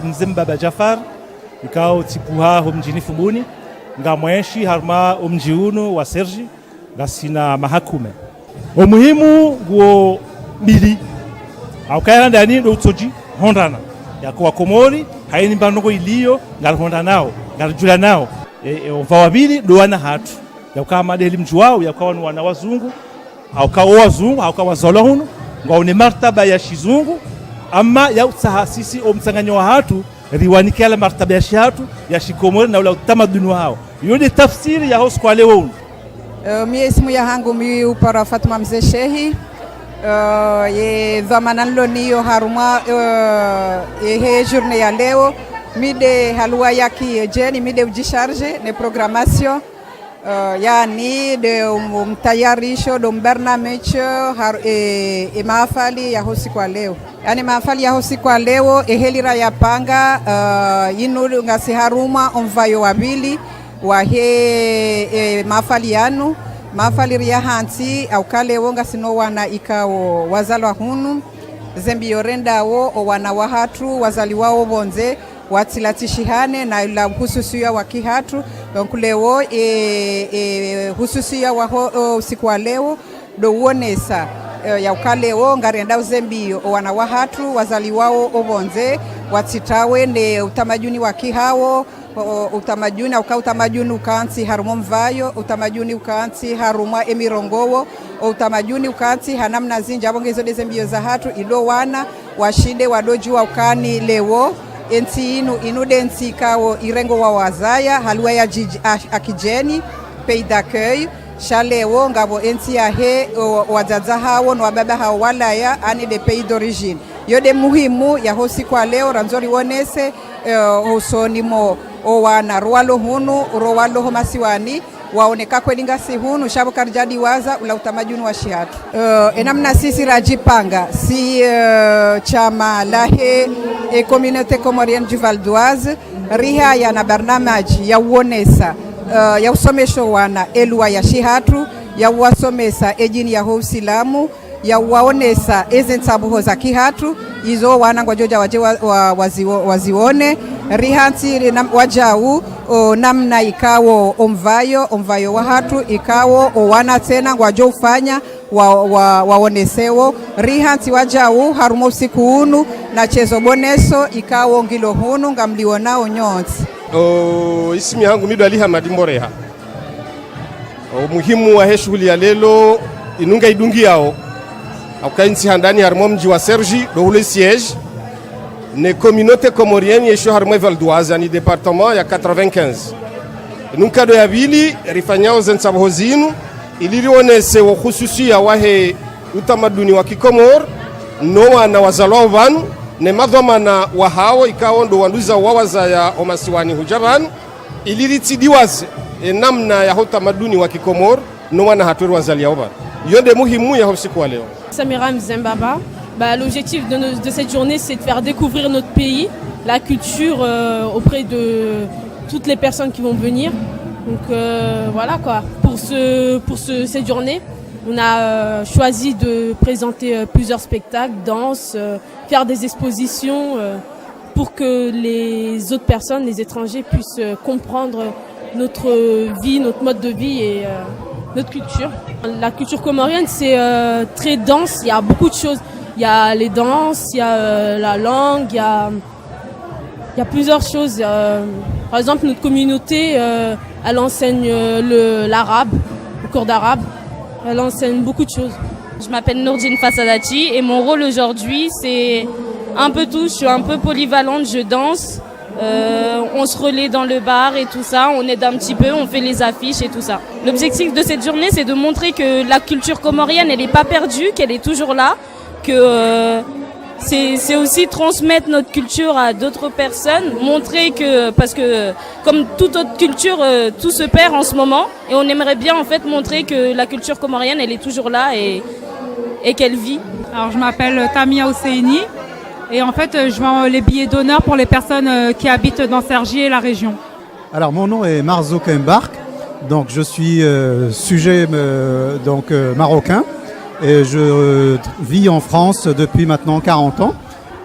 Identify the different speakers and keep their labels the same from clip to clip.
Speaker 1: Mzimbaba Jafar ikao tipuha mjini Fumuni nga mweshi harma mji uno wa Sergi nga sina mahakume umuhimu guo bili au kaira ndani ndo utoji hondana yako wakomori haini mbanoko iliyo ngal honda nao ngal jula nao wabili ndo wana hatu yakawa madeli mji wao yakawa wana wazungu au kawa wazungu au kawa zolahunu nga une martaba ya shizungu ama ya usahasisi omsanganyo wa hatu riwanikala martaba ya shihatu ya shikomori na ula utamaduni wao yode tafsiri ya hosu kwa leo.
Speaker 2: Mie ismu ya hangu mi upara Fatuma Mzee Shehi ye dhamana niyo haruma he journée ya leo mide halua yaki jeni mide ujisharge ne programmation yani de mtayarisho do mbarnamecho mahafali ya hosi kwa leo. Yani mahafali ya hosi kwa leo ehelira ya panga inu ngasi haruma omvayo wabili wahe mahafali yanu mahafali ya hansi au kale wonga sino wana ikao wazalwa hunu zembi yorenda wo wana wahatu wazali wao bonze watilatishihane na ila hususia wa kihatu donc leo hususia wa usiku wa leo do uonesa ya ukaleo ngarenda uzembi wana wahatu wazali wao obonze watitawe ne utamaduni wa kihao utamaduni au utamaduni ukansi harumo mvayo utamaduni ukansi haruma emirongowo utamaduni ukansi hanamna zinja abongezo dezembio za hatu ilo wana washinde wadoju ukani leo enti inu densi kao irengo wa wazaya halua ya akijeni pays d'accueil chalewo ngabo enti ya he wazaza hao na wababa hao walaya ani de pays d'origine yode muhimu ya hosi kwa leo ranzori wonese husoni mo wana ruwalo hunu ruwalo homasiwani waoneka kwelinga sihunu shabu karjadi waza ula utamaduni wa shihatu enamna sisi rajipanga si chama lahe communauté comorienne du Val d'Oise riha ya na barnamaji ya uonesa ya usomesho wana elua ya shihatu ya wasomesa ejini ya Uislamu ya waonesa ezensabuho za kihatu izo wana ngojoja waje wazione rihanti wajau namna ikawo omvayo wa hatu ikawo wana tena ngwajo ufanya waonesewo rihanti wajau harumo usiku unu na chezo boneso ikawo ngilo hunu ngamliwonao nyonsi.
Speaker 3: Isimi yangu mido aliha madimboreha muhimu wa shughuli ya lelo inunga idungi yao aukainsi handani harumo mji wa Sergi do ule siège ne communauté comorienne yesho harumo Val d'Oise ni département ya 95 nunka do ya bili rifanyao zensabaho zinu ilirionese wa khususia wahe utamaduni wa Kikomor no wana wazalwa vanu ne madhamana wa hao ikawa ndo wanduza wawaza ya omasiwani hujaban iliritidiwaze namna ya utamaduni wa Kikomor no wana hatu wazali yao yonde muhimu ya usiku wa leo.
Speaker 4: Samira Mzimbaba, l'objectif de cette journée c'est de faire découvrir notre pays, la culture auprès de toutes les personnes qui vont venir. Donc voilà quoi, pour cette journée, on a choisi de présenter plusieurs spectacles, danse, faire des expositions pour que les autres personnes, les étrangers puissent comprendre notre vie, notre mode de vie et notre culture. La culture comorienne c'est très dense, il y a beaucoup de choses. Il y a les danses, il y a la langue, il y a plusieurs choses. Par exemple, notre communauté, elle enseigne l'arabe, le cours d'arabe. Elle enseigne beaucoup de choses.
Speaker 5: Je m'appelle Nourdine Fasadachi et mon rôle aujourd'hui, c'est un peu tout. Je suis un peu polyvalente, je danse. On se relaie dans le bar et tout ça. On aide un petit peu, on fait les affiches et tout ça. L'objectif de cette journée, c'est de montrer que la culture comorienne, elle n'est pas perdue, qu'elle est toujours là. Que c'est aussi transmettre notre culture à d'autres personnes, montrer que, parce que comme toute autre culture, tout se perd en ce moment, et on aimerait bien en fait montrer que la culture comorienne, elle est toujours là et qu'elle vit.
Speaker 6: Alors je m'appelle Tamia Hosseini et en fait je vends les billets d'honneur pour les personnes qui habitent dans Cergy et la région.
Speaker 7: Alors mon nom est Marzo Kembark, donc je suis sujet marocain et je vis en France depuis maintenant 40 ans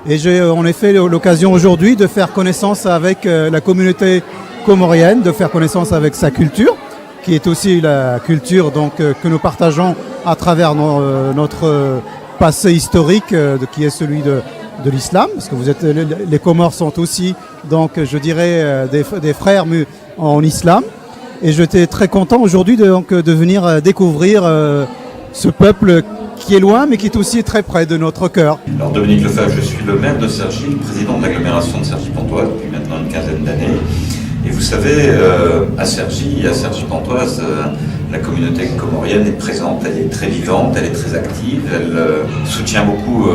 Speaker 7: et j'ai en effet l'occasion aujourd'hui de faire connaissance avec la communauté comorienne, de faire connaissance avec sa culture qui est aussi la culture que nous partageons à travers notre passé historique qui est celui de l'islam, parce que les Comores sont aussi, donc je dirais, des frères en islam. Et j'étais très content aujourd'hui de venir découvrir ce peuple qui est loin, mais qui est aussi très près de notre cœur.
Speaker 8: Alors Dominique Lefebvre, je suis le maire de Cergy, le président de l'agglomération de Cergy-Pontoise depuis maintenant une quinzaine d'années. Et vous savez, à Cergy-Pontoise, la communauté comorienne est présente, elle est très vivante, elle est très active, elle soutient beaucoup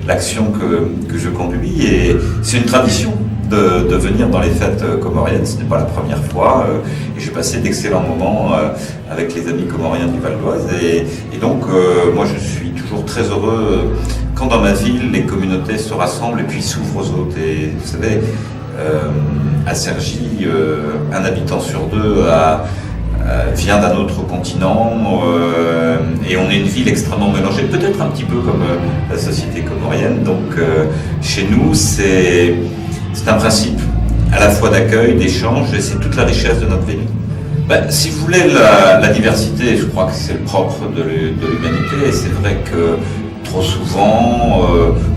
Speaker 8: l'action que je conduis et c'est une tradition de venir dans les fêtes comoriennes, ce n'est pas la première fois et j'ai passé d'excellents moments avec les amis comoriens du Val d'Oise et donc moi je suis toujours très heureux quand dans ma ville les communautés se rassemblent et puis s'ouvrent aux autres et vous savez, à Cergy, un habitant sur deux vient d'un autre continent et on est une ville extrêmement mélangée, peut-être un petit peu comme la société comorienne. Donc chez nous, c'est un principe à la fois d'accueil, d'échange et c'est toute la richesse de notre ville. Si vous voulez, la diversité, je crois que c'est le propre de l'humanité et c'est vrai que trop souvent,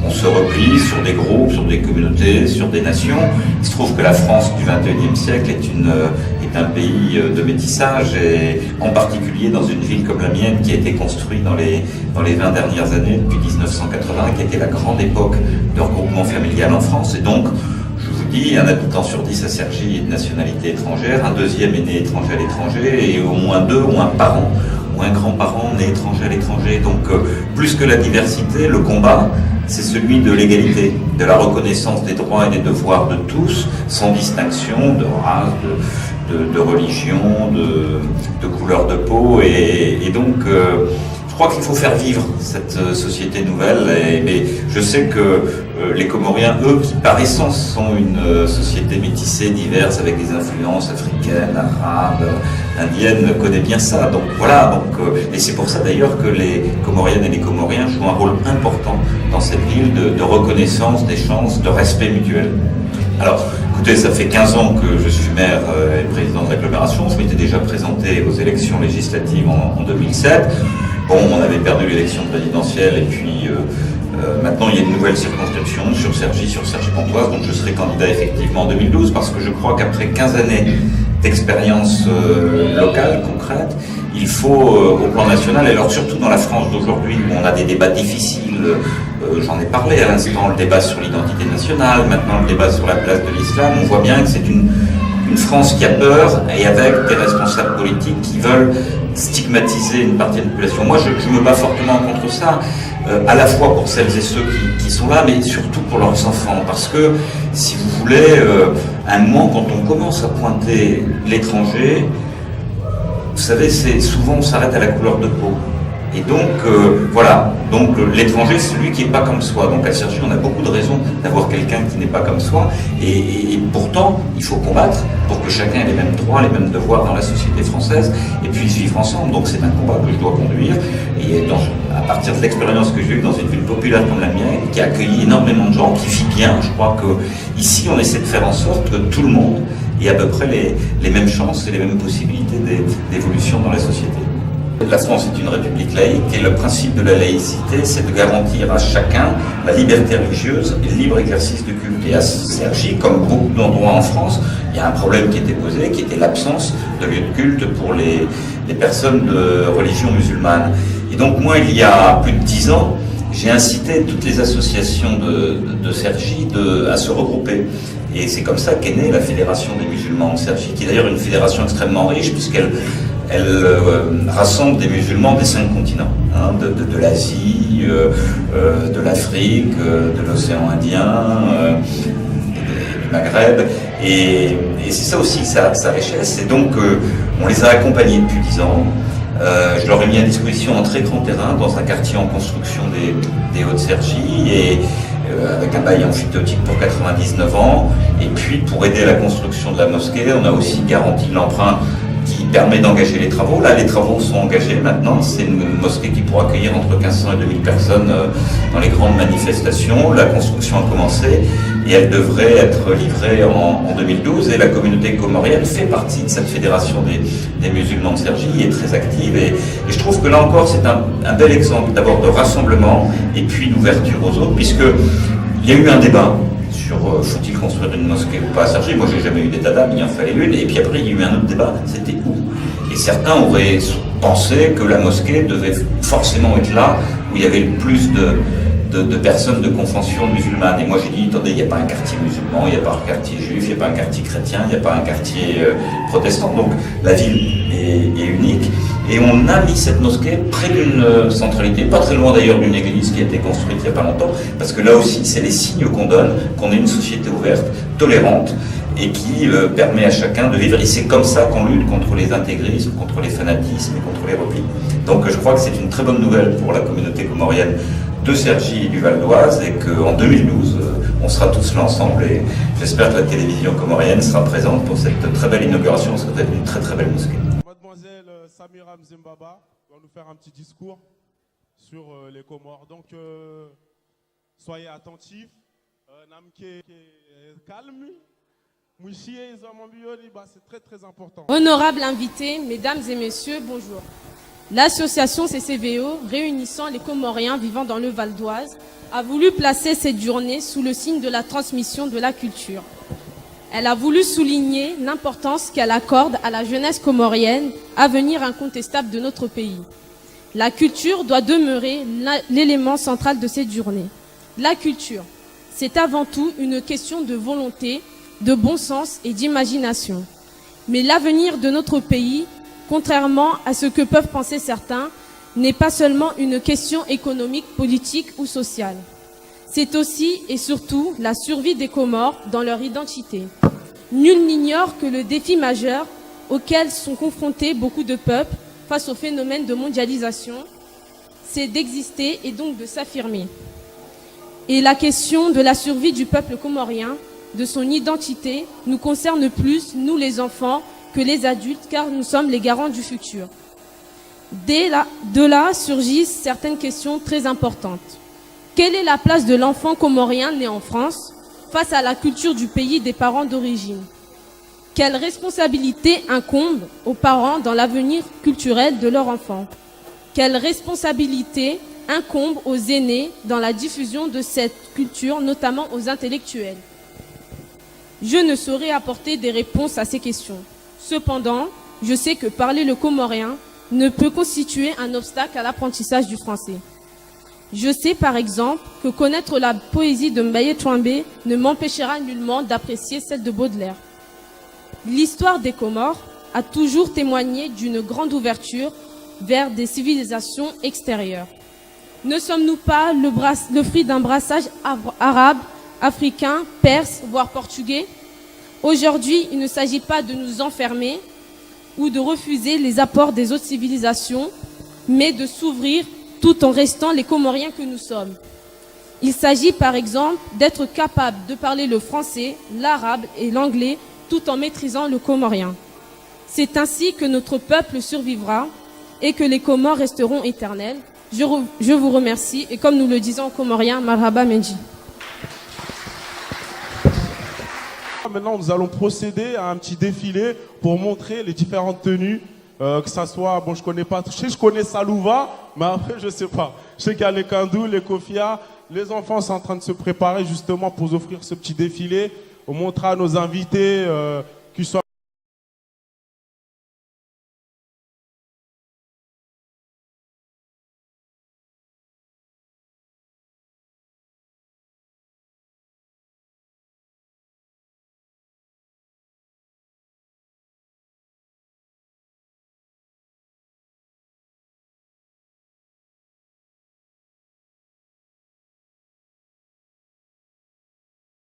Speaker 8: on se replie sur des groupes, sur des communautés, sur des nations. Il se trouve que la France du XXIe siècle est un pays de métissage, et en particulier dans une ville comme la mienne qui a été construite dans les 20 dernières années, depuis 1980, qui a été la grande époque de regroupement familial en France. Et donc, je vous dis, un habitant sur 10 à Cergy est de nationalité étrangère, un deuxième est né étranger à l'étranger, et au moins deux ont un parent ou un grand-parent né étranger à l'étranger. Donc, plus que la diversité, le combat, c'est celui de l'égalité, de la reconnaissance des droits et des devoirs de tous, sans distinction de race, de religion, de couleur de peau. Et donc, je crois qu'il faut faire vivre cette société nouvelle. Mais je sais que les Comoriens, eux, qui par essence sont une société métissée, diverse, avec des influences africaines, arabes, indiennes, connaissent bien ça. Donc voilà. Et c'est pour ça d'ailleurs que les Comoriennes et les Comoriens jouent un rôle important dans cette ville de reconnaissance, d'échange, de respect mutuel. Alors, écoutez, ça fait 15 ans que je suis maire et président de l'agglomération. Je m'étais déjà présenté aux élections législatives en 2007. Bon, on avait perdu l'élection présidentielle et puis maintenant il y a une nouvelle circonscription sur Cergy-Pontoise, donc je serai candidat effectivement en 2012 parce que je crois qu'après 15 années d'expérience locale, concrète, il faut au plan national, et alors surtout dans la France d'aujourd'hui où on a des débats difficiles, j'en ai parlé à l'instant, le débat sur l'identité nationale, maintenant le débat sur la place de l'islam, on voit bien que c'est une France qui a peur et avec des responsables politiques qui veulent stigmatiser une partie de la population. Moi, je me bats fortement contre ça, à la fois pour celles et ceux qui sont là, mais surtout pour leurs enfants. Parce que, si vous voulez, à un moment, quand on commence à pointer l'étranger, vous savez, souvent on s'arrête à la couleur de peau. Et donc, voilà. Donc, l'étranger, c'est celui qui n'est pas comme soi. Donc, à Cergy, on a beaucoup de raisons d'avoir quelqu'un qui n'est pas comme soi. Et pourtant, il faut combattre pour que chacun ait les mêmes droits, les mêmes devoirs dans la société française et puisse vivre ensemble. Donc, c'est un combat que je dois conduire. Et à partir de l'expérience que j'ai eue dans une ville populaire comme la mienne, qui a accueilli énormément de gens, qui vit bien, je crois qu'ici, on essaie de faire en sorte que tout le monde ait à peu près les mêmes chances et les mêmes possibilités d'évolution dans la société. La France est une république laïque et le principe de la laïcité, c'est de garantir à chacun la liberté religieuse et le libre exercice du culte. Et à Cergy, comme beaucoup d'endroits en France, il y a un problème qui était posé, qui était l'absence de lieu de culte pour les personnes de religion musulmane. Et donc moi, il y a plus de 10 ans, j'ai incité toutes les associations de Cergy à se regrouper. Et c'est comme ça qu'est née la Fédération des musulmans de Cergy, qui est d'ailleurs une fédération extrêmement riche, puisqu'elle Elle rassemble des musulmans des 5 continents, hein, de l'Asie, de l'Afrique, de l'océan Indien, du Maghreb, et c'est ça aussi sa richesse. Et donc on les a accompagnés depuis 10 ans. Je leur ai mis à disposition un très grand terrain dans un quartier en construction des Hauts-de-Cergy, et avec un bail amphithéotique pour 99 ans. Et puis pour aider à la construction de la mosquée, on a aussi garanti l'emprunt qui permet d'engager les travaux. Là, les travaux sont engagés maintenant. C'est une mosquée qui pourra accueillir entre 1500 et 2000 personnes dans les grandes manifestations. La construction a commencé et elle devrait être livrée en 2012. Et la communauté comorienne fait partie de cette fédération des musulmans de Cergy, est très active. Et je trouve que là encore, c'est un bel exemple d'abord de rassemblement et puis d'ouverture aux autres, puisque il y a eu un débat sur faut-il construire une mosquée ou pas à Cergy. Moi, j'ai jamais eu d'état d'âme, il en fallait une. Et puis après, il y a eu un autre débat, c'était où. Et certains auraient pensé que la mosquée devait forcément être là où il y avait le plus de personnes de confession musulmane. Et moi, j'ai dit, attendez, il n'y a pas un quartier musulman, il n'y a pas un quartier juif, il n'y a pas un quartier chrétien, il n'y a pas un quartier protestant. Donc, la ville est unique. Et on a mis cette mosquée près d'une centralité, pas très loin d'ailleurs d'une église qui a été construite il n'y a pas longtemps, parce que là aussi, c'est les signes qu'on donne, qu'on est une société ouverte, tolérante, et qui permet à chacun de vivre. Et c'est comme ça qu'on lutte contre les intégrismes, contre les fanatismes et contre les replis. Donc je crois que c'est une très bonne nouvelle pour la communauté comorienne de Cergy et du Val d'Oise, et qu'en 2012, on sera tous là ensemble, et j'espère que la télévision comorienne sera présente pour cette très belle inauguration, parce que ça va être une très très belle mosquée.
Speaker 9: Mademoiselle Samira Mzembaba va nous faire un petit discours sur les Comores. Donc, soyez attentifs. Calme. C'est très très important.
Speaker 4: Honorables invités, mesdames et messieurs, bonjour. L'association CCVO, réunissant les Comoriens vivant dans le Val d'Oise, a voulu placer cette journée sous le signe de la transmission de la culture. Elle a voulu souligner l'importance qu'elle accorde à la jeunesse comorienne, avenir incontestable de notre pays. La culture doit demeurer l'élément central de cette journée. La culture, c'est avant tout une question de volonté, de bon sens et d'imagination. Mais l'avenir de notre pays, contrairement à ce que peuvent penser certains, n'est pas seulement une question économique, politique ou sociale. C'est aussi et surtout la survie des Comores dans leur identité. Nul n'ignore que le défi majeur auquel sont confrontés beaucoup de peuples face au phénomène de mondialisation, c'est d'exister et donc de s'affirmer. Et la question de la survie du peuple comorien, de son identité, nous concerne plus, nous les enfants, que les adultes, car nous sommes les garants du futur. De là surgissent certaines questions très importantes. Quelle est la place de l'enfant comorien né en France face à la culture du pays des parents d'origine? Quelle responsabilité incombe aux parents dans l'avenir culturel de leur enfant? Quelle responsabilité incombe aux aînés dans la diffusion de cette culture, notamment aux intellectuels? Je ne saurais apporter des réponses à ces questions. Cependant, je sais que parler le comorien ne peut constituer un obstacle à l'apprentissage du français. Je sais par exemple que connaître la poésie de Mbaye Touambé ne m'empêchera nullement d'apprécier celle de Baudelaire. L'histoire des Comores a toujours témoigné d'une grande ouverture vers des civilisations extérieures. Ne sommes-nous pas le fruit d'un brassage arabe, africain, perse, voire portugais? Aujourd'hui, il ne s'agit pas de nous enfermer ou de refuser les apports des autres civilisations, mais de s'ouvrir tout en restant les Comoriens que nous sommes. Il s'agit par exemple d'être capable de parler le français, l'arabe et l'anglais tout en maîtrisant le comorien. C'est ainsi que notre peuple survivra et que les Comores resteront éternels. Je vous remercie et comme nous le disons en comorien, Marhaba Menji.
Speaker 9: Maintenant, nous allons procéder à un petit défilé pour montrer les différentes tenues, que ça soit, bon, je connais Salouva, mais après, je sais pas. Je sais qu'il y a les Kandou, les Kofia, les enfants sont en train de se préparer justement pour offrir ce petit défilé. On montrera à nos invités qui sont